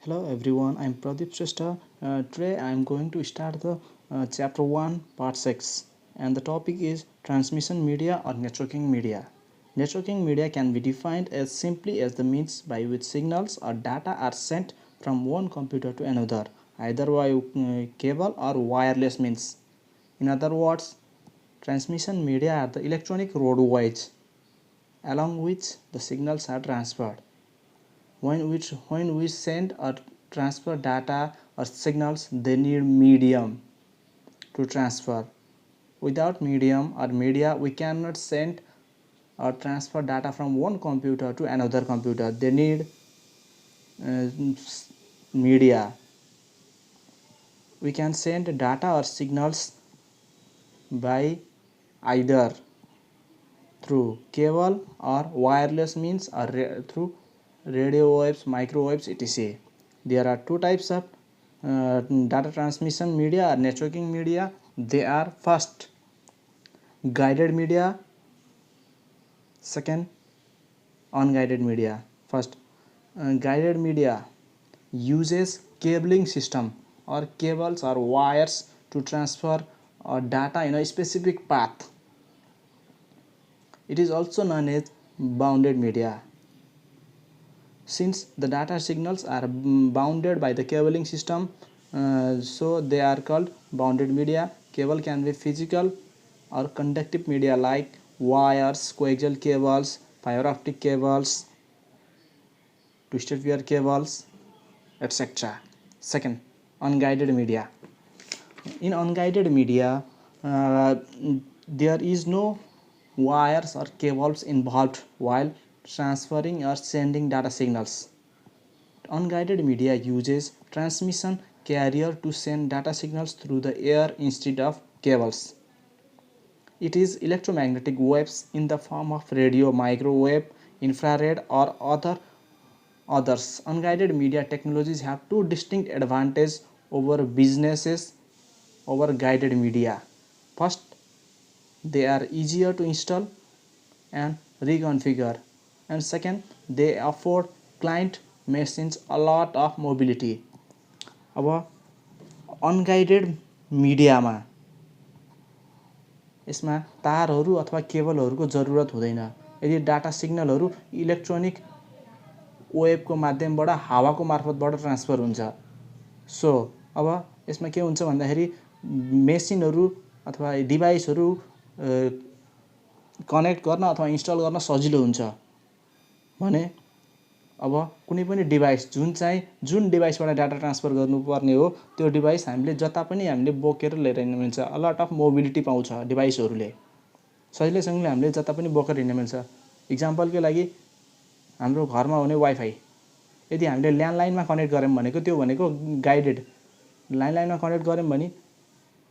Hello everyone, I'm Pradeep Shrestha. Today I'm going to start the chapter 1 part 6, and the topic is transmission media or networking media. Networking media can be defined as simply as the means by which signals or data are sent from one computer to another, either by cable or wireless means. In other words, transmission media are the electronic roadways along which the signals are transferred. When we send or transfer data or signals, they need medium to transfer. Without medium or media, we cannot send or transfer data from one computer to another computer. They need uh, media. We can send data or signals by either through cable or wireless means or through radio waves, microwaves, etc. There are two types of data transmission media or networking media. They are first guided media, second unguided media. First, guided media uses cabling system or cables or wires to transfer data in a specific path. It is also known as bounded media. Since the data signals are bounded by the cabling system, so they are called bounded media. Cable can be physical or conductive media like wires, coaxial cables, fiber optic cables, twisted pair cables, etc. Second, unguided media. In unguided media, uh, there is no wires or cables involved while transferring or sending data signals. Unguided media uses transmission carrier to send data signals through the air instead of cables. It is electromagnetic waves in the form of radio, microwave, infrared, or others. Unguided media technologies have two distinct advantages over businesses over guided media. First, they are easier to install and reconfigure, and second, they afford client machines a lot of mobility. अब unguided मिडियामा यसमा तारहरू अथवा केबलहरूको जरुरत हुँदैन। यदि data सिग्नलहरू electronic वेभको माध्यमबाट हावाको मार्फतबाट ट्रान्सफर हुन्छ। सो अब यसमा के हुन्छ भन्दाखेरि मेसिनहरू अथवा डिभाइसहरू कनेक्ट गर्न अथवा इन्स्टल गर्न सजिलो हुन्छ भने अब कुनै पनि डिभाइस जुन डिभाइसबाट डाटा ट्रान्सफर गर्नुपर्ने हो त्यो डिभाइस हामीले जता पनि हामीले बोकेर लिएर हिँड्न मिल्छ। अ लट अफ मोबिलिटी पाउँछ डिभाइसहरूले, सजिलैसँगले हामीले जता पनि बोकेर हिँड्न मिल्छ। इक्जाम्पलको लागि हाम्रो घरमा हुने वाइफाई यदि हामीले ल्यान्डलाइनमा कनेक्ट गऱ्यौँ भनेको त्यो भनेको गाइडेड। ल्यान्डलाइनमा कनेक्ट गऱ्यौँ भने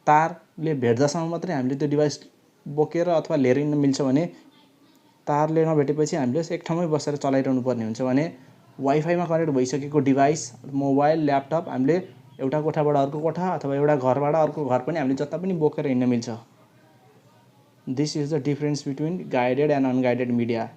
तारले भेट्दासम्म मात्रै हामीले त्यो डिभाइस बोकेर अथवा लिएर हिँड्न मिल्छ भने तारले नभेटेपछि हामीले एक ठाउँमै बसेर चलाइरहनु पर्ने हुन्छ। भने वाइफाईमा कनेक्ट भइसकेको डिभाइस, मोबाइल, ल्यापटप हामीले एउटा कोठाबाट अर्को कोठा अथवा एउटा घरबाट अर्को घर पनि हामीले जता पनि बोकेर हिँड्न मिल्छ। This is the difference between guided and unguided media.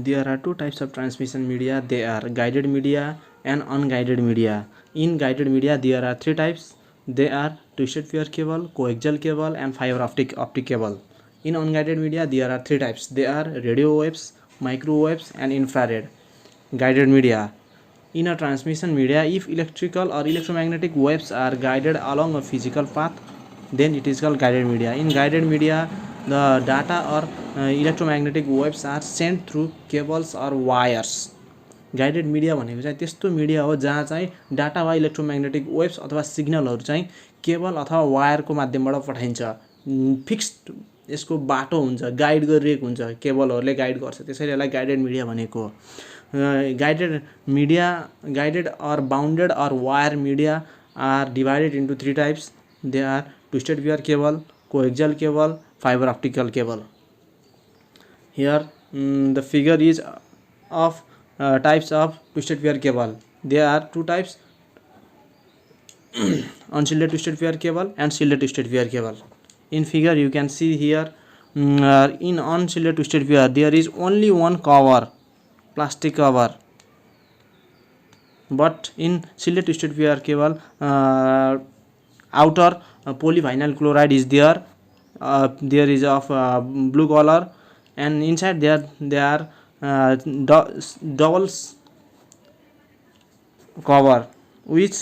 There are two types of transmission media. They are guided media and unguided media. In guided media, there are three types. They are twisted pair cable, coaxial cable, and fiber optic cable. In unguided media, there are three types. They are radio waves, microwaves, and infrared. Guided media. In a transmission media, if electrical or electromagnetic waves are guided along a physical path, then it is called guided media. In guided media, the data or electromagnetic waves are sent through cables or wires. Guided media भनेको चाहिँ त्यस्तो media हो जहाँ चाहिँ data वा electromagnetic waves अथवा सिग्नलहरू चाहिँ cable अथवा वायरको माध्यमबाट पठाइन्छ। फिक्स्ड यसको बाटो हुन्छ, गाइड गरिएको हुन्छ, केबलहरूले गाइड गर्छ, त्यसैले यसलाई गाइडेड मिडिया भनेको। Guided media, guided or bounded or wire media are divided into three types. They are twisted pair cable, coaxial cable, fiber optical cable. Here the figure is of types of twisted pair cable. There are two types, unshielded twisted pair cable and shielded twisted pair cable. In figure you can see here, in unshielded twisted pair there is only one cover, plastic cover, but in shielded twisted pair cable, outer polyvinyl chloride is there. There is of blue color, and inside there are double cover which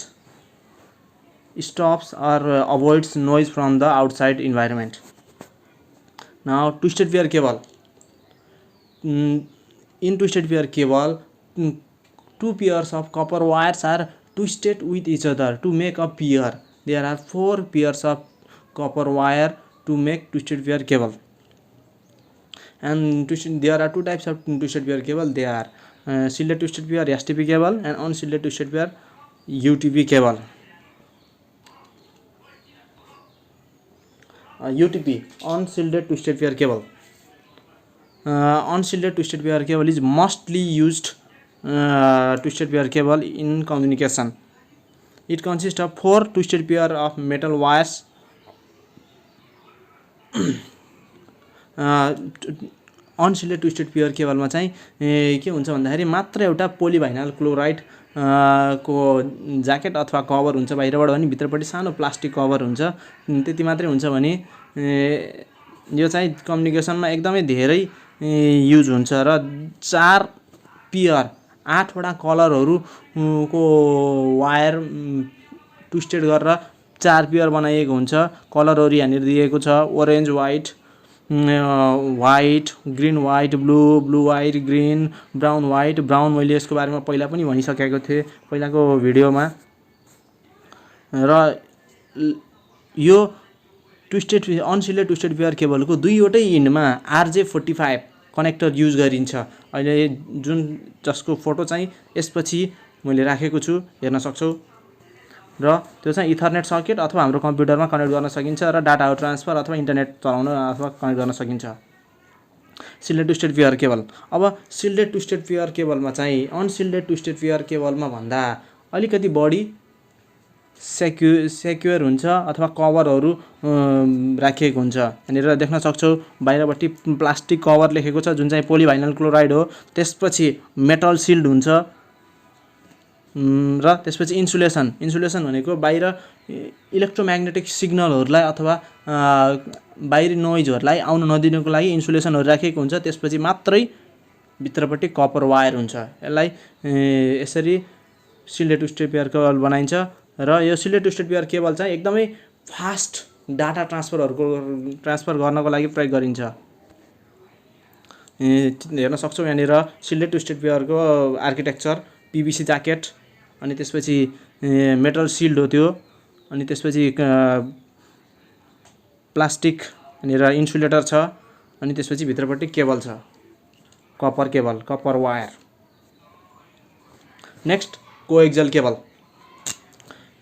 stops or avoids noise from the outside environment. Now twisted pair cable. In twisted pair cable, two pairs of copper wires are twisted with each other to make a pair. There are 4 pairs of copper wire to make twisted pair cable. And there are 2 types of twisted pair cable. They are shielded twisted pair STP cable and unshielded twisted pair UTP cable. UTP, unshielded twisted pair cable. Unshielded twisted pair cable is mostly used twisted pair cable in communication. It consists of 4 twisted pair of metal wires. Unshielded twisted pair केबलमा चाहिँ के हुन्छ भन्दाखेरि मात्र एउटा polyvinyl chloride को jacket अथवा cover हुन्छ बाहिरबाट भने भित्रपट्टि सानो प्लास्टिक कभर हुन्छ त्यति मात्रै हुन्छ भने यो चाहिँ कम्युनिकेसनमा एकदमै धेरै युज हुन्छ र 4 पेयर 8 वटा कलरहरु को वायर ट्विस्टेड गरेर 4 पेयर बनाइएको हुन्छ कलरहरु यहाँनिर दिएको छ orange white white green white blue blue white green brown white brown मैले यसको बारेमा पहिला पनि भनिसकेको थिए पहिलाको भिडियोमा र यो ट्विस्टेड अनसिल्डेड ट्विस्टेड पेयर केबलको दुईवटै इन्डमा RJ45 कनेक्टर युज गरिन्छ अहिले जुन जसको फोटो चाहिँ यसपछि मैले राखेको छु हेर्न सक्छौ र त्यो चाहिँ इथरनेट सर्किट अथवा हाम्रो कम्प्युटरमा कनेक्ट गर्न सकिन्छ र डाटा ट्रान्सफर अथवा इन्टरनेट चलाउन अथवा कनेक्ट गर्न सकिन्छ सिल्डेड ट्विस्टेड पेयर केबल अब सिल्डेड ट्विस्टेड पेयर केबलमा चाहिँ अनसिल्डेड ट्विस्टेड पेयर केबलमा भन्दा अलिकति बढी सेक्युर हुन्छ अथवा कभरहरु राखिएको हुन्छ यहाँनिर देख्न सक्छौ बाहिरपट्टि प्लास्टिक कभर लेखेको छ जुन चाहिँ पोलिभाइनल क्लोराइड हो त्यसपछि मेटल सिल्ड हुन्छ र त्यसपछि इन्सुलेसन भनेको बाहिर इलेक्ट्रोम्याग्नेटिक सिग्नलहरुलाई अथवा बाहिरी नोइजहरुलाई आउन नदिनको लागि इन्सुलेसनहरु राखिएको हुन्छ त्यसपछि मात्रै भित्रपट्टि कपर वायर हुन्छ यसलाई यसरी सिल्डेड ट्विस्टेड पेयर केबल बनाइन्छ र यो सिल्डेड ट्विस्टेड पेयर केबल चाहिँ एकदमै फास्ट डाटा ट्रान्सफर गर्नको लागि प्रयोग गरिन्छ हेर्न सक्छौ यहाँनिर सिल्डेड ट्विस्टेड पेयरको आर्किटेक्चर PVC ज्याकेट अनि त्यसपछि मेटल सिल्ड हो त्यो अनि त्यसपछि प्लास्टिक यहाँनिर इन्सुलेटर छ अनि त्यसपछि भित्रपट्टि केबल छ copper wire next coaxial cable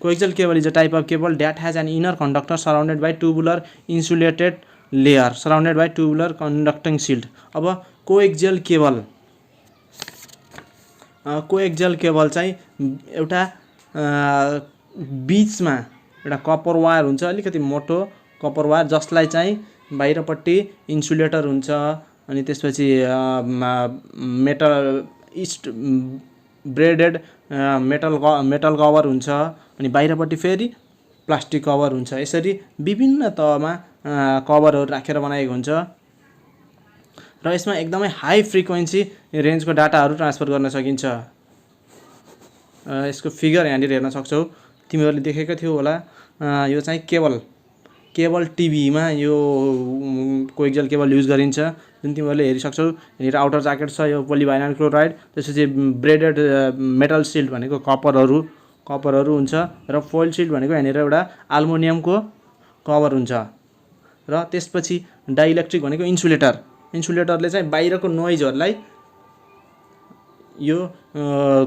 Coaxial cable is a type of cable that has an inner conductor surrounded by tubular insulated layer surrounded by tubular conducting shield. अब coaxial cable चाहिँ एउटा बीचमा एउटा कपर वायर हुन्छ अलिकति मोटो copper wire जसलाई चाहिँ बाहिरपट्टि इन्सुलेटर हुन्छ अनि त्यसपछि मेटल ब्रेडेड मेटल कभर हुन्छ अनि बाहिरपट्टि फेरि प्लास्टिक कभर हुन्छ यसरी विभिन्न तहमा कभरहरु राखेर बनाएको हुन्छ र यसमा एकदमै हाई फ्रिक्वेन्सी रेन्जको डाटाहरु ट्रान्सफर गर्न सकिन्छ यसको फिगर यहाँनिर हेर्न सक्छौ तिमीहरुले देखेको थियौ होला यो चाहिँ केबल टिभीमा यो कोएक्सियल केबल युज गरिन्छ जुन तिमीहरुले हेरि सक्छौ यहाँनिर आउटर ज्याकेट छ यो पोलिभाइनल क्लोराइड त्यसपछि ब्रेडेड मेटल सिल्ड भनेको कपरहरु हुन्छ र फोइल सिल्ड भनेको यहाँनिर एउटा एल्युमिनियमको कभर हुन्छ र त्यसपछि डाइइलेक्ट्रिक भनेको इन्सुलेटरले चाहिँ बाहिरको नोइजहरुलाई यो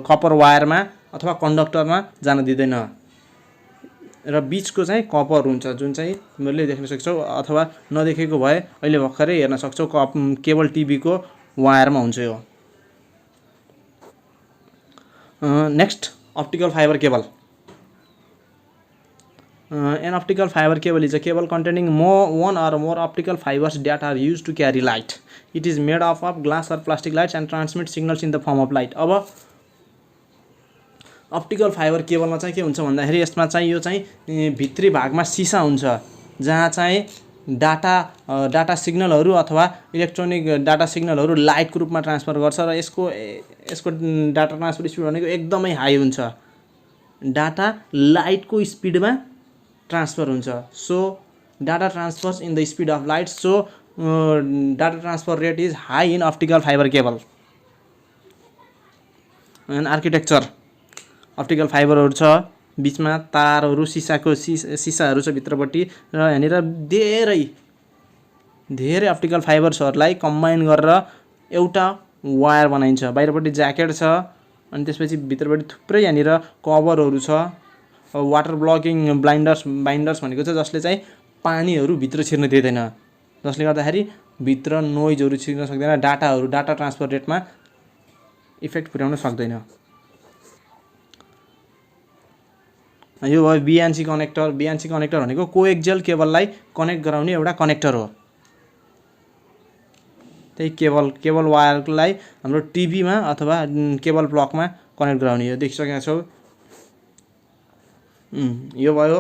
कपर वायरमा अथवा कन्डक्टरमा जान दिदैन र बीचको चाहिँ कपर हुन्छ जुन चाहिँ तिमीहरुले देख्न सक्छौ अथवा नदेखेको भए अहिले भर्खरै हेर्न सक्छौ केबल टिभीको वायरमा हुन्छ यो next optical fiber cable an optical fiber cable is a cable containing one or more optical fibers that are used to carry light it is made up of glass or plastic lights and transmit signals in the form of light अब optical fibre केबलमा चाहिँ के हुन्छ भन्दाखेरि यसमा चाहिँ यो चाहिँ भित्री भागमा सिसा हुन्छ जहाँ चाहिँ डाटा सिग्नलहरू अथवा इलेक्ट्रोनिक डाटा सिग्नलहरू लाइटको रूपमा ट्रान्सफर गर्छ र यसको डाटा ट्रान्सफर स्पिड भनेको एकदमै हाई हुन्छ। डाटा लाइटको स्पिडमा ट्रान्सफर हुन्छ। So data transfers in the speed of light. So data transfer rate is high in optical fibre cable. And architecture optical फाइबरहरू छ, बिचमा तारहरू सिसाहरू छ भित्रपट्टि र यहाँनिर धेरै अप्टिकल फाइबर्सहरूलाई कम्बाइन गरेर एउटा वायर बनाइन्छ। बाहिरपट्टि ज्याकेट छ अनि त्यसपछि भित्रपट्टि थुप्रै यहाँनिर कभरहरू छ। वाटर ब्लकिङ बाइन्डर्स भनेको छ जसले चाहिँ पानीहरू भित्र छिर्न दिँदैन, जसले गर्दाखेरि भित्र नोइजहरू छिर्न सक्दैन, डाटा ट्रान्सफर रेटमा इफेक्ट पुर्याउन सक्दैन। यो भयो बिएनसी कनेक्टर। बिएनसी कनेक्टर भनेको कोएक्सियल केबललाई कनेक्ट गराउने एउटा कनेक्टर हो। त्यही केबल वायरलाई हाम्रो टिभीमा अथवा केबल ब्लकमा कनेक्ट गराउने हो। देखिसकेका छौ। यो भयो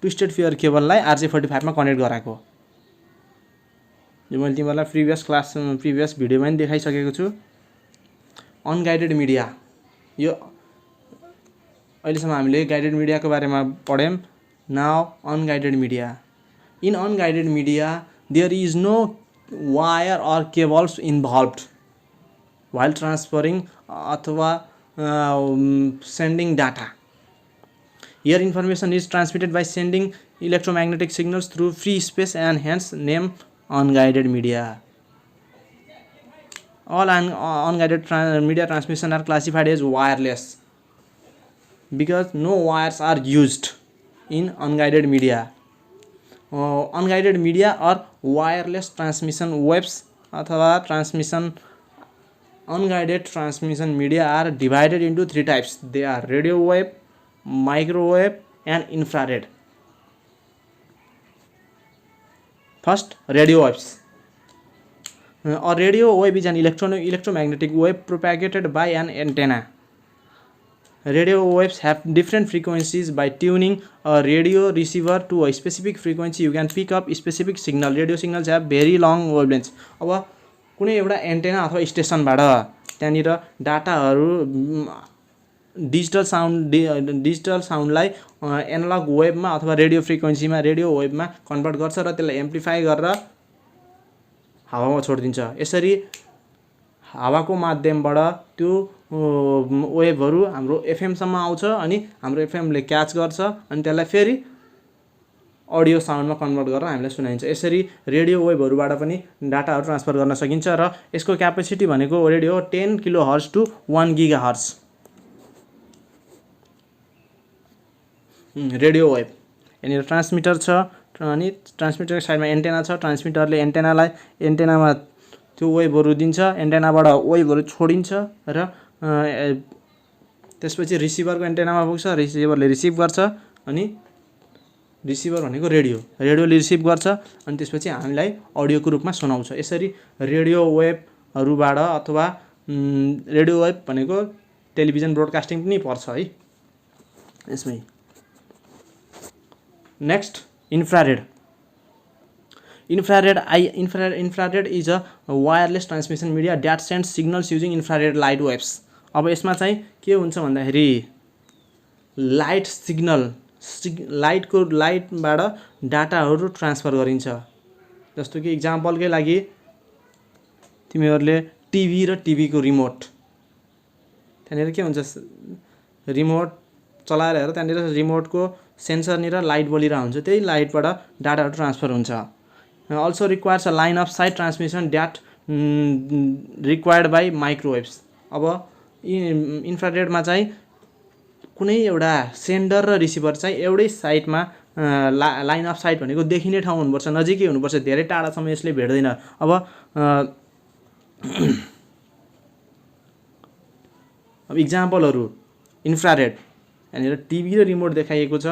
ट्विस्टेड पेयर केबललाई RJ45 मा कनेक्ट गराएको। यो मैले तिमीहरूलाई प्रिभियस भिडियोमा पनि देखाइसकेको छु। Unguided media. यो अहिलेसम्म हामीले गाइडेड मिडियाको बारेमा पढ्यौँ। Now unguided media. In unguided media there is no wire or cables involved while transferring अथवा sending data. Here information is transmitted by sending electromagnetic signals through free space and hence name unguided media. All unguided media transmission are classified as wireless because no wires are used in unguided media. Unguided media or wireless transmission waves अथवा unguided transmission media are divided into three types. They are radio wave, microwave and infrared. First, radio waves. A radio wave is an electromagnetic wave propagated by an antenna. Radio waves have different frequencies. By tuning a radio receiver to a specific frequency, you can pick up specific signal. Radio signals have very long wavelengths. अब कुनै एउटा antenna अथवा स्टेसनबाट त्यहाँनिर डाटाहरू digital साउन्डलाई analogue वेभमा अथवा radio फ्रिक्वेन्सीमा radio वेभमा convert गर्छ र त्यसलाई amplify गरेर हावामा छोडिदिन्छ। यसरी हावाको माध्यमबाट त्यो वेभहरू हाम्रो एफएमसम्म आउँछ अनि हाम्रो एफएमले क्याच गर्छ अनि त्यसलाई फेरि अडियो साउन्डमा कन्भर्ट गरेर हामीलाई सुनाइन्छ। यसरी रेडियो वेभहरूबाट पनि डाटाहरू ट्रान्सफर गर्न सकिन्छ र यसको क्यापेसिटी भनेको radio 10 kilohertz to 1 gigahertz. Radio wave यहाँनिर ट्रान्समिटर छ अनि ट्रान्समिटरको साइडमा एन्टेना छ। ट्रान्समिटरले एन्टेनामा त्यो वेभहरू दिन्छ, एन्टेनाबाट वेभहरू छोडिन्छ र त्यसपछि रिसिभरको एन्टेनामा पुग्छ। रिसिभरले रिसिभ गर्छ अनि रिसिभर भनेको रेडियोले रिसिभ गर्छ अनि त्यसपछि हामीलाई अडियोको रूपमा सुनाउँछ। यसरी रेडियो वेभहरूबाट अथवा रेडियो वेभ भनेको टेलिभिजन ब्रोडकास्टिङ पनि पर्छ है यसमै। Next, infrared. Infrared is a wireless transmission media that sends signals using infrared light waves. अब यसमा चाहिँ के हुन्छ भन्दाखेरि लाइट लाइटबाट डाटाहरू ट्रान्सफर गरिन्छ। जस्तो कि इक्जाम्पलकै लागि तिमीहरूले टिभी र टिभीको रिमोट त्यहाँनिर के हुन्छ, रिमोट चलाएर हेर त्यहाँनिर रिमोटको सेन्सरनिर लाइट बलिरहेको हुन्छ, त्यही लाइटबाट डाटाहरू ट्रान्सफर हुन्छ। Also requires a line of sight transmission that required by microwaves. अब इन्फ्रारेडमा चाहिँ कुनै एउटा सेन्डर र रिसिभर चाहिँ एउटै साइडमा लाइन अफ साइट भनेको देखिने ठाउँ हुनुपर्छ, नजिकै हुनुपर्छ, धेरै टाढासम्म यसले भेट्दैन। अब इक्जाम्पलहरू इन्फ्रारेड यहाँनिर टिभी र रिमोट देखाइएको छ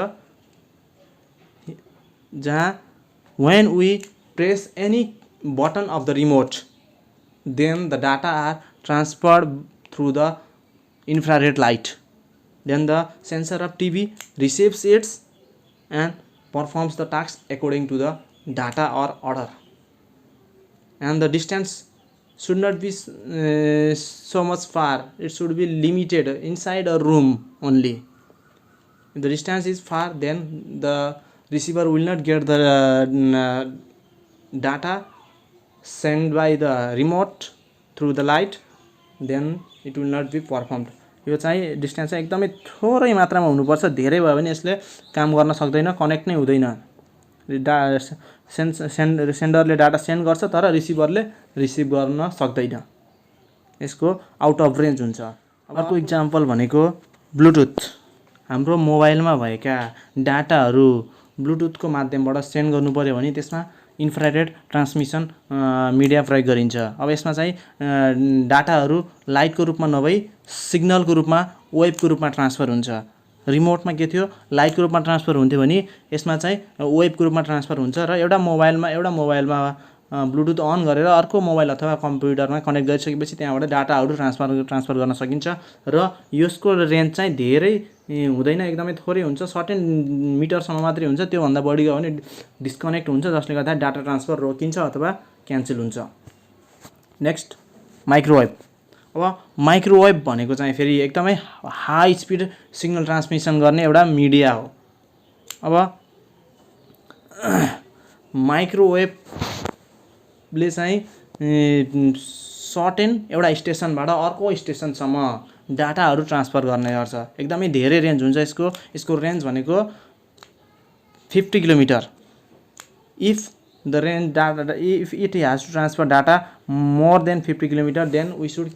जहाँ when we press any button of the remote then the data are transferred through the infrared light. Then the sensor of TV receives it and performs the task according to the data or order. And the distance should not be so much far, it should be limited inside a room only. If the distance is far, then the receiver will not get the data sent by the remote through the light, then it will not be performed. यो चाहिँ distance चाहिँ एकदमै थोरै मात्रामा हुनुपर्छ, धेरै भयो भने यसले काम गर्न सक्दैन, कनेक्ट नै हुँदैन। सेन्डरले डाटा सेन्ड गर्छ तर रिसिभरले रिसिभ गर्न सक्दैन, यसको आउट अफ रेन्ज हुन्छ। अर्को इक्जाम्पल भनेको ब्लुटुथ। हाम्रो मोबाइलमा भएका डाटाहरू ब्लुटुथको माध्यमबाट सेन्ड गर्नु पर्यो भने त्यसमा इन्फ्रारेड ट्रान्समिसन मिडिया प्रयोग गरिन्छ। अब यसमा चाहिँ डाटाहरू लाइटको रूपमा नभई सिग्नलको रूपमा, वेभको रूपमा ट्रान्सफर हुन्छ। रिमोटमा के थियो, लाइटको रूपमा ट्रान्सफर हुन्थ्यो भने यसमा चाहिँ वेभको रूपमा ट्रान्सफर हुन्छ र एउटा मोबाइलमा ब्लुटुथ अन गरेर अर्को मोबाइल अथवा कम्प्युटरमा कनेक्ट गरिसकेपछि त्यहाँबाट डाटाहरू ट्रान्सफर गर्न सकिन्छ र यसको रेन्ज चाहिँ धेरै हुँदैन, एकदमै थोरै हुन्छ, सर्टेन मिटरसम्म मात्रै हुन्छ। त्योभन्दा बढी गयो भने डिस्कनेक्ट हुन्छ, जसले गर्दा डाटा ट्रान्सफर रोकिन्छ अथवा क्यान्सल हुन्छ। Next microwave. अब माइक्रोवेभ भनेको चाहिँ फेरि एकदमै हाई स्पिड सिग्नल ट्रान्समिसन गर्ने एउटा मिडिया हो। अब माइक्रोवेभले चाहिँ सर्टेन एउटा स्टेसनबाट अर्को स्टेसनसम्म डाटाहरू ट्रान्सफर गर्ने गर्छ। एकदमै धेरै रेन्ज हुन्छ यसको रेन्ज भनेको 50 kilometre. If it has to transfer data more than 50 kilometer, then we should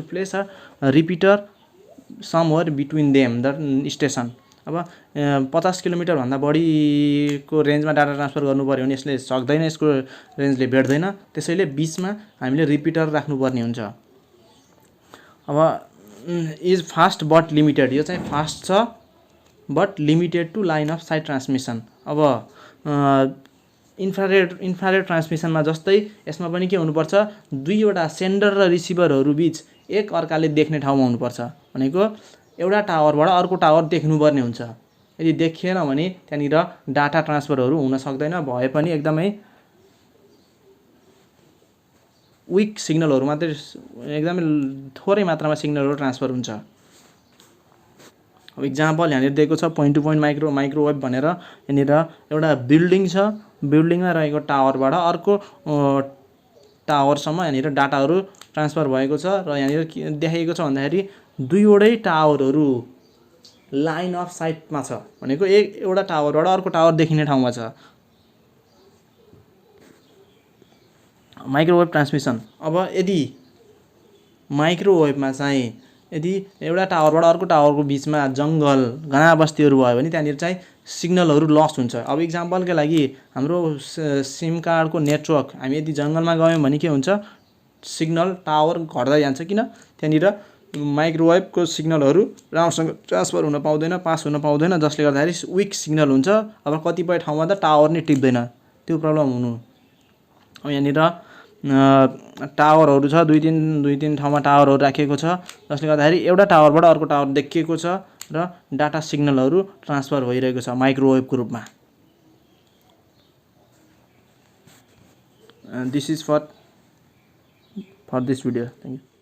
place a repeater somewhere between them, the station. अब 50 किलोमिटर भन्दा बढीको रेन्जमा डाटा ट्रान्सफर गर्नु पर्यो भने यसले सक्दैन, यसको रेन्जले भेट्दैन, त्यसैले बीचमा हामीले रिपिटर राख्नुपर्ने हुन्छ। अब इज फास्ट बट लिमिटेड। यो चाहिँ फास्ट छ but limited to line of sight transmission. अब इन्फ्रारेड ट्रान्समिसनमा जस्तै यसमा पनि के हुनुपर्छ, दुईवटा सेन्डर र रिसिभरहरू बीच एक अर्काले देख्ने ठाउँमा हुनुपर्छ। भनेको एउटा टावरबाट अर्को टावर देख्नुपर्ने हुन्छ। यदि देखिएन भने त्यहाँनिर डाटा ट्रान्सफरहरू हुन सक्दैन, भए पनि एकदमै विक सिग्नलहरू मात्रै, एकदमै थोरै मात्रामा सिग्नलहरू ट्रान्सफर हुन्छ। अब इक्जाम्पल यहाँनिर दिएको छ पोइन्ट टु पोइन्ट माइक्रोवेभ भनेर। यहाँनिर एउटा बिल्डिङ छ, बिल्डिङमा रहेको टावरबाट अर्को टावरसम्म यहाँनिर डाटाहरू ट्रान्सफर भएको छ र यहाँनिर के देखाइएको छ भन्दाखेरि दुईवटै टावरहरू लाइन अफ साइटमा छ, भनेको एउटा टावरबाट अर्को टावर देखिने ठाउँमा छ। Microwave transmission. अब यदि माइक्रोवेभमा चाहिँ यदि एउटा टावरबाट अर्को टावरको बिचमा जङ्गल, घना बस्तीहरू भयो भने त्यहाँनिर चाहिँ सिग्नलहरू लस हुन्छ। अब इक्जाम्पलको लागि हाम्रो सिम कार्डको नेटवर्क, हामी यदि जङ्गलमा गयौँ भने के हुन्छ, सिग्नल टावर घट्दै जान्छ। किन? त्यहाँनिर माइक्रोवेभको सिग्नलहरू राम्रोसँग ट्रान्सफर हुन पाउँदैन, पास हुन पाउँदैन, जसले गर्दाखेरि विक सिग्नल हुन्छ। अब कतिपय ठाउँमा त टावर नै टिप्दैन, त्यो प्रब्लम हुनु। अब यहाँनिर टावरहरू छ, दुई तिन ठाउँमा टावरहरू राखिएको छ, जसले गर्दाखेरि एउटा टावरबाट अर्को टावर देखिएको छ र डाटा सिग्नलहरू ट्रान्सफर भइरहेको छ माइक्रोवेभको रूपमा। This is for this video. Thank you.